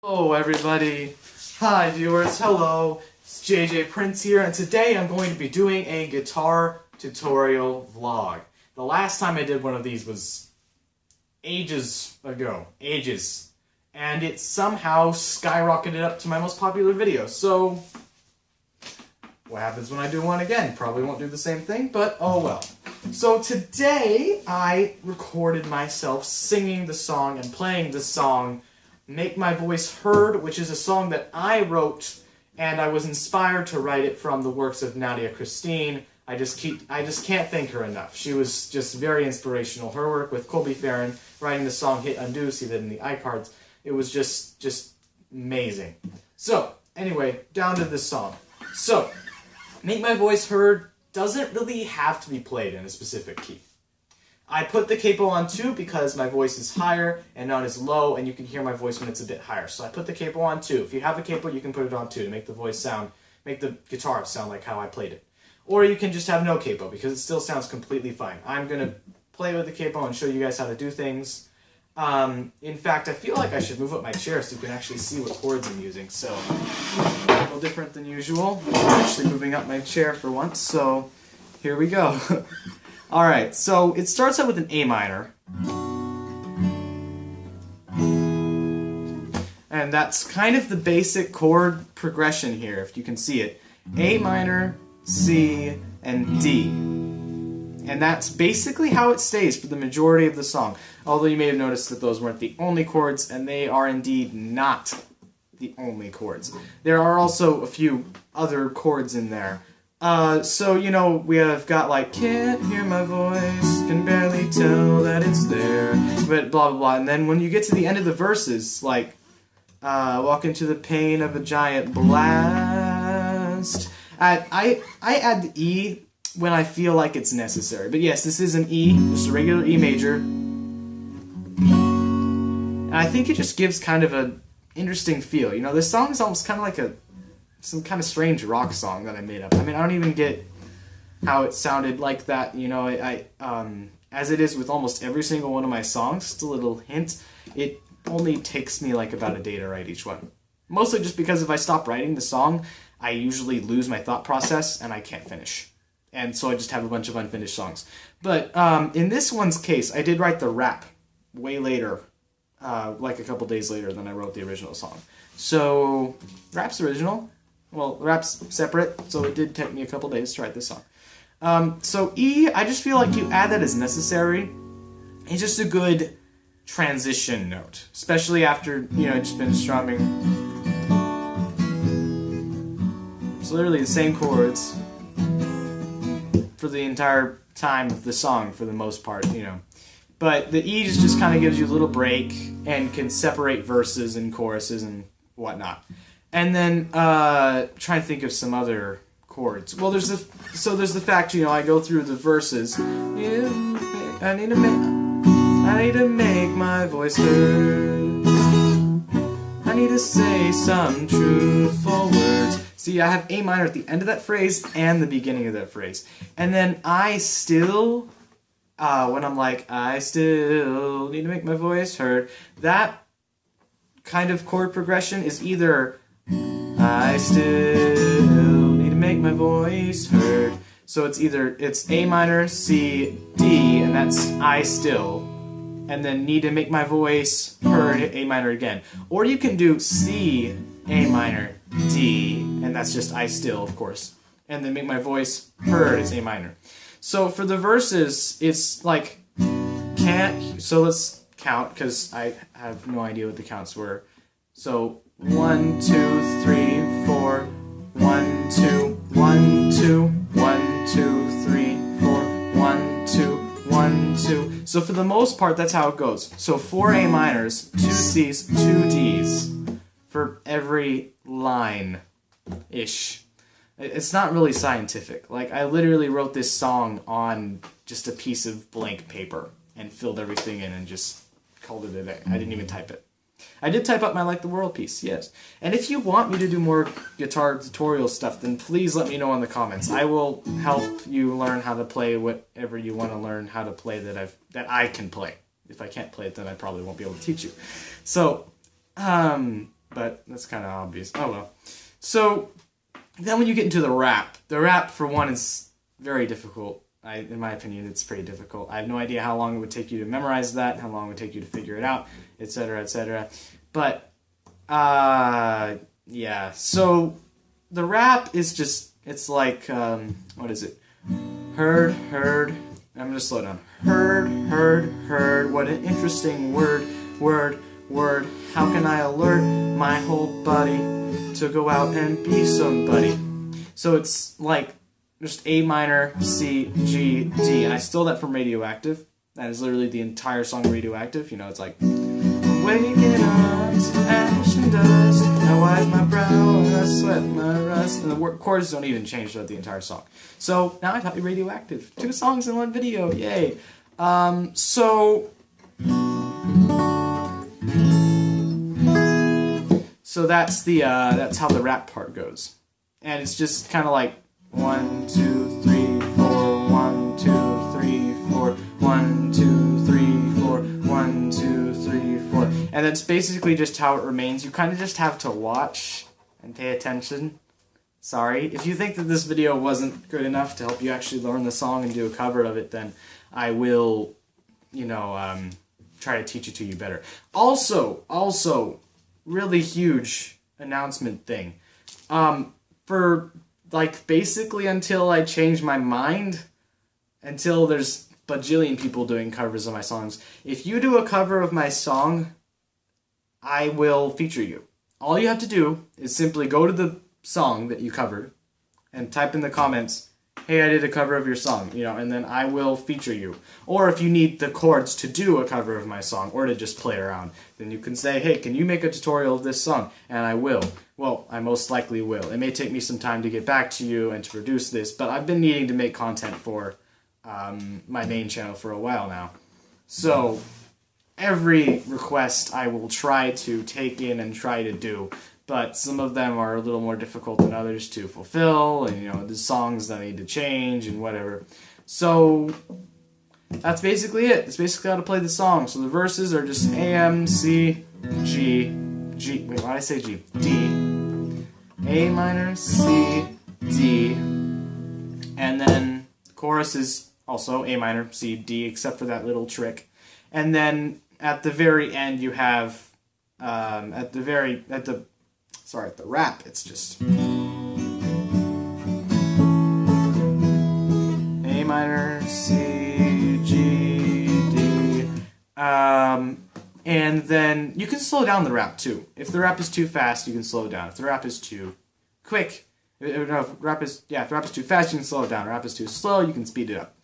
Hello everybody, hi viewers, hello, it's JJ Prince here, and today I'm going to be doing a guitar tutorial vlog. The last time I did one of these was ages ago, and it somehow skyrocketed up to my most popular video, so what happens when I do one again? Probably won't do the same thing, but oh well. So today I recorded myself singing the song and playing the song Make My Voice Heard, which is a song that I wrote, and I was inspired to write it from the works of Nadia Christine. I just can't thank her enough. She was just very inspirational. Her work with Colby Farron, writing the song Hit Undo, see that in the iCards, it was just amazing. So, anyway, down to this song. So, Make My Voice Heard doesn't really have to be played in a specific key. I put the capo on 2 because my voice is higher and not as low, and you can hear my voice when it's a bit higher. So I put the capo on 2. If you have a capo, you can put it on 2 to make make the guitar sound like how I played it. Or you can just have no capo because it still sounds completely fine. I'm going to play with the capo and show you guys how to do things. In fact, I feel like I should move up my chair so you can actually see what chords I'm using. So, a little different than usual. I'm actually moving up my chair for once, so here we go. Alright, so it starts out with an A minor. And that's kind of the basic chord progression here, if you can see it. A minor, C, and D. And that's basically how it stays for the majority of the song. Although you may have noticed that those weren't the only chords, and they are indeed not the only chords. There are also a few other chords in there. So, you know, we have got like, can't hear my voice, can barely tell that it's there, but blah blah blah. And then when you get to the end of the verses, like, walk into the pain of a giant blast. I add the E when I feel like it's necessary. But yes, this is an E, just a regular E major. And I think it just gives kind of an interesting feel. You know, this song is almost kind of like some kind of strange rock song that I made up. I mean, I don't even get how it sounded like that, you know, as it is with almost every single one of my songs, just a little hint, it only takes me like about a day to write each one. Mostly just because if I stop writing the song, I usually lose my thought process and I can't finish. And so I just have a bunch of unfinished songs. But in this one's case, I did write the rap way later, like a couple days later than I wrote the original song. So, rap's original. Well, rap's separate, so it did take me a couple days to write this song. So E, I just feel like you add that as necessary. It's just a good transition note, especially after, you know, just been strumming. It's literally the same chords for the entire time of the song, for the most part, you know. But the E just kind of gives you a little break and can separate verses and choruses and whatnot. And then trying to think of some other chords. Well, there's the fact, you know, I go through the verses. I need to make my voice heard. I need to say some truthful words. See, I have A minor at the end of that phrase and the beginning of that phrase. And then I still, when I'm like, I still need to make my voice heard, that kind of chord progression is either I still need to make my voice heard. So it's A minor, C, D, and that's I still, and then need to make my voice heard, A minor again. Or you can do C, A minor, D, and that's just I still, of course. And then make my voice heard is A minor. So for the verses, it's like, so let's count, because I have no idea what the counts were. So 1, 2, 3, 4, 1, 2, 1, 2, 1, 2, 3, 4, 1, 2, 1, 2. So for the most part, that's how it goes. So 4 A minors, 2 Cs, 2 Ds for every line-ish. It's not really scientific. Like, I literally wrote this song on just a piece of blank paper and filled everything in and just called it a day. I didn't even type it. I did type up my Like the World piece, yes. And if you want me to do more guitar tutorial stuff, then please let me know in the comments. I will help you learn how to play whatever you want to learn how to play that I can play. If I can't play it, then I probably won't be able to teach you. So, but that's kind of obvious. Oh well. So then when you get into the rap for one is very difficult. In my opinion, it's pretty difficult. I have no idea how long it would take you to memorize that, how long it would take you to figure it out, etc., etc. But, yeah. So the rap is just, it's like, what is it? Heard. I'm going to slow down. Heard. What an interesting word. How can I alert my whole body to go out and be somebody? So it's like just A minor, C, G, D. And I stole that from Radioactive. That is literally the entire song Radioactive. You know, it's like, waking up to ash and dust, I wipe my brow and I sweat my rust. And the chords don't even change throughout the entire song. So now I taught you Radioactive. 2 songs in 1 video. Yay. So that's how the rap part goes. And it's just kind of like 1, 2, 3, 4, 1, 2, 3, 4, 1, 2, 3, 4, 1, 2, 3, 4. And that's basically just how it remains. You kind of just have to watch and pay attention. Sorry. If you think that this video wasn't good enough to help you actually learn the song and do a cover of it, then I will, try to teach it to you better. Also, really huge announcement thing. For like basically until I change my mind, until there's bajillion people doing covers of my songs, if you do a cover of my song, I will feature you. All you have to do is simply go to the song that you covered and type in the comments, hey, I did a cover of your song, and then I will feature you. Or if you need the chords to do a cover of my song, or to just play around, then you can say, hey, can you make a tutorial of this song? And I will. Well, I most likely will. It may take me some time to get back to you and to produce this, but I've been needing to make content for my main channel for a while now. So every request I will try to take in and try to do. But some of them are a little more difficult than others to fulfill, and the songs that I need to change and whatever. So that's basically it. That's basically how to play the song. So the verses are just A, M, C, G, G. Wait, why did I say G? D, A minor, C, D, and then the chorus is also A minor, C, D, except for that little trick. And then at the very end you have at the rap, it's just A minor, C, G, D, and then you can slow down the rap too. If the rap is too fast, you can slow it down. If the rap is too quick, if the rap is too fast, you can slow it down. If the rap is too slow, you can speed it up.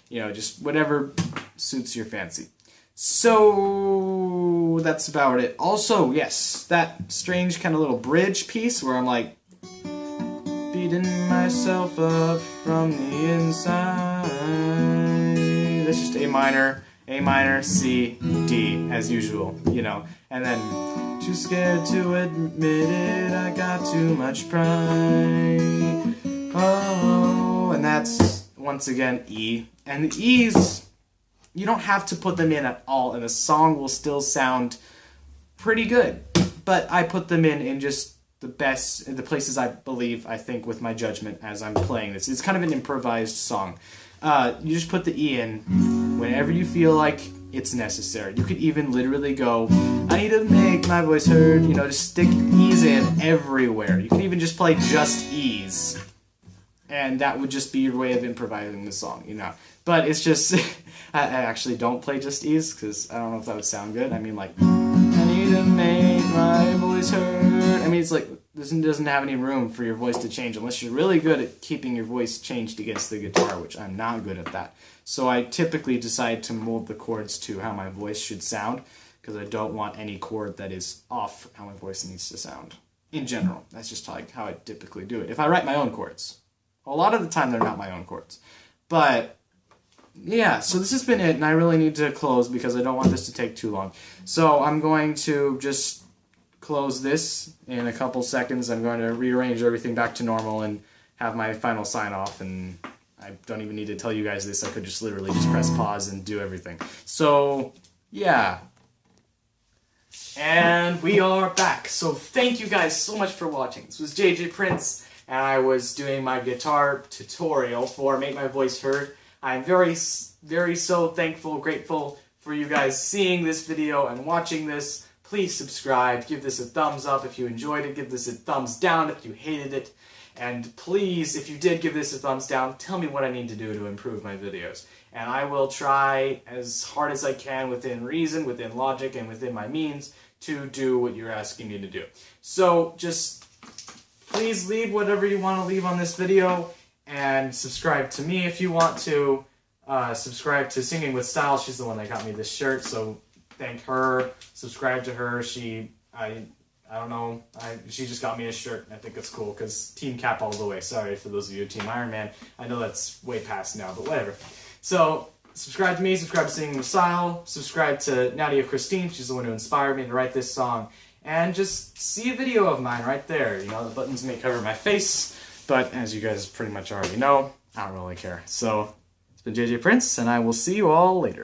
Just whatever suits your fancy. So that's about it. Also, yes, that strange kind of little bridge piece where I'm like beating myself up from the inside. That's just A minor, C, D, as usual, And then, too scared to admit it, I got too much pride. Oh, and that's, once again, E. And the E's, you don't have to put them in at all, and the song will still sound pretty good. But I put them in just the places I think, with my judgment as I'm playing this. It's kind of an improvised song. You just put the E in whenever you feel like it's necessary. You could even literally go, I need to make my voice heard, just stick E's in everywhere. You could even just play just E's. And that would just be your way of improvising the song, But it's just, I actually don't play just E's, because I don't know if that would sound good. I mean, like, I need to make my voice heard. I mean, it's like, this doesn't have any room for your voice to change, unless you're really good at keeping your voice changed against the guitar, which I'm not good at that. So I typically decide to mold the chords to how my voice should sound, because I don't want any chord that is off how my voice needs to sound. In general, that's just how I typically do it. If I write my own chords. A lot of the time, they're not my own chords. But, yeah, so this has been it, and I really need to close because I don't want this to take too long. So I'm going to just close this in a couple seconds. I'm going to rearrange everything back to normal and have my final sign-off, and I don't even need to tell you guys this. I could just literally just press pause and do everything. So, yeah. And we are back. So thank you guys so much for watching. This was JJ Prince, and I was doing my guitar tutorial for Make My Voice Heard. I'm very so thankful, grateful for you guys seeing this video and watching this. Please subscribe, give this a thumbs up if you enjoyed it, give this a thumbs down if you hated it, and please, if you did give this a thumbs down, tell me what I need to do to improve my videos. And I will try as hard as I can within reason, within logic, and within my means to do what you're asking me to do. So just please leave whatever you want to leave on this video, and subscribe to me if you want to. Subscribe to Singing with Style. She's the one that got me this shirt, so thank her. Subscribe to her. I don't know, she just got me a shirt, and I think it's cool, because Team Cap all the way. Sorry for those of you who Team Iron Man. I know that's way past now, but whatever. So, subscribe to me, subscribe to Singing with Style, subscribe to Nadia Christine, she's the one who inspired me to write this song, and just see a video of mine right there. You know, the buttons may cover my face, but as you guys pretty much already know, I don't really care. So, it's been JJ Prince, and I will see you all later.